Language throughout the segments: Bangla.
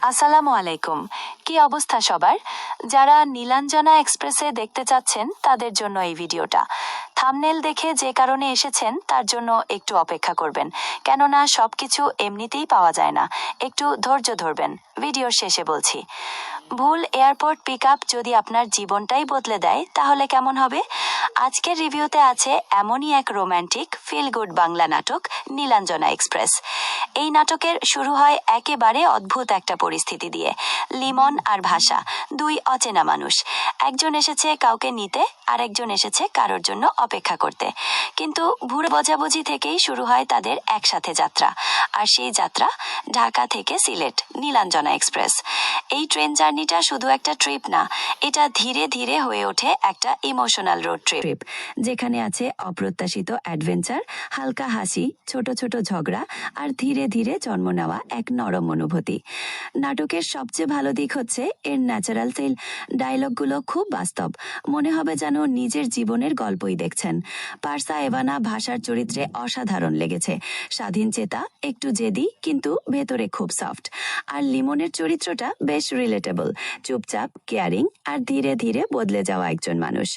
আসসালামু আলাইকুম। কি অবস্থা সবার? যারা নীলাঞ্জনা এক্সপ্রেসে দেখতে চাচ্ছেন তাদের জন্য এই ভিডিওটা। থাম্বনেল দেখে যে কারণে এসেছেন তার জন্য একটু অপেক্ষা করবেন, কেননা সবকিছু এমনিতেই পাওয়া যায় না। একটু ধৈর্য ধরবেন, ভিডিওর শেষে বলছি। ভুল এয়ারপোর্ট পিক আপ যদি আপনার জীবনটাই বদলে দেয় তাহলে কেমন হবে? আজকের রিভিউতে আছে এমনই এক রোম্যান্টিক ফিল গুড বাংলা নাটক নীলাঞ্জনা এক্সপ্রেস। এই নাটকের শুরু হয় একেবারে অদ্ভুত একটা পরিস্থিতি দিয়ে। লিমন আর ভাষা, দুই অচেনা মানুষ। একজন এসেছে কাউকে নিতে, আর একজন এসেছে কারোর জন্য অপেক্ষা করতে। কিন্তু ভুল বোঝাবুঝি থেকেই শুরু হয় তাদের একসাথে যাত্রা। আর সেই যাত্রা ঢাকা থেকে সিলেট, নীলাঞ্জনা এক্সপ্রেস। এই ট্রেন জার্নিটা শুধু একটা ট্রিপ না, এটা ধীরে ধীরে হয়ে ওঠে একটা ইমোশনাল রোড ট্রিপ, যেখানে আছে অপ্রত্যাশিত অ্যাডভেঞ্চার, হালকা হাসি, ছোট ছোট ঝগড়া, আর ধীরে ধীরে জন্ম নেওয়া এক নরম অনুভূতি। নাটকের সবচেয়ে ভালো দিক হচ্ছে এর ন্যাচারাল ফিল। ডায়লগগুলো খুব বাস্তব, মনে হবে যেন নিজের জীবনের গল্পই দেখছেন। পারসা এভানা ভাষার চরিত্রে অসাধারণ লেগেছে। স্বাধীন চেতা, একটু জেদি, কিন্তু ভেতরে খুব সফট। আর লিমনের চরিত্রটা বেশ রিলেটেবল, চুপচাপ, কেয়ারিং, আর ধীরে ধীরে বদলে যাওয়া একজন মানুষ।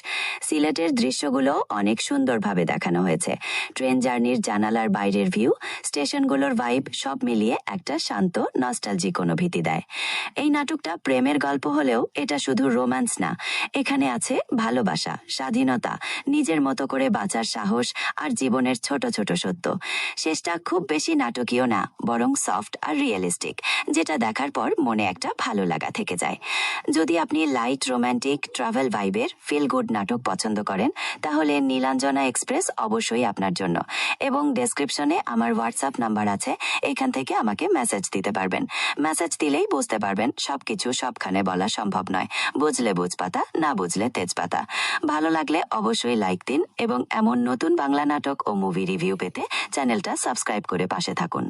সিলেটের দৃশ্যগুলো অনেক সুন্দরভাবে দেখানো হয়েছে। ট্রেন জার্নির জানালার বাইরের ভিউ, স্টেশনগুলোর ভাইব, সব মিলিয়ে একটা শান্ত নস্টালজিক অনুভূতি দেয়। এই নাটকটা প্রেমের গল্প হলেও এটা শুধু রোম্যান্স না, এখানে আছে ভালোবাসা, স্বাধীনতা, নিজের মতো করে বাঁচার সাহস, আর জীবনের ছোট ছোট সত্য। শেষটা খুব বেশি নাটকীয় না, বরং সফট আর রিয়েলিস্টিক, যেটা দেখার পর মনে একটা ভালো লাগা থেকে যায়। যদি আপনি লাইট রোম্যান্টিক ট্রাভেল ভাইবের ফিল গুড নাটক পছন্দ করেন, তাহলে নীলাঞ্জনা এক্সপ্রেস অবশ্যই আপনার জন্য। এবং ডেসক্রিপশনে আমার হোয়াটসঅ্যাপ নাম্বার আছে, এখান থেকে আমাকে মেসেজ দিতে পারবেন। মেসেজ দিলেই বুঝতে পারবেন সবকিছু সবখানে বলা সম্ভব নয়। বুঝলে বুঝপাতা, না বুঝলে তেজপাতা। ভালো লাগলে অবশ্যই লাইক দিন, এবং এমন নতুন বাংলা নাটক ও মুভি রিভিউ পেতে চ্যানেলটা সাবস্ক্রাইব করে পাশে থাকুন।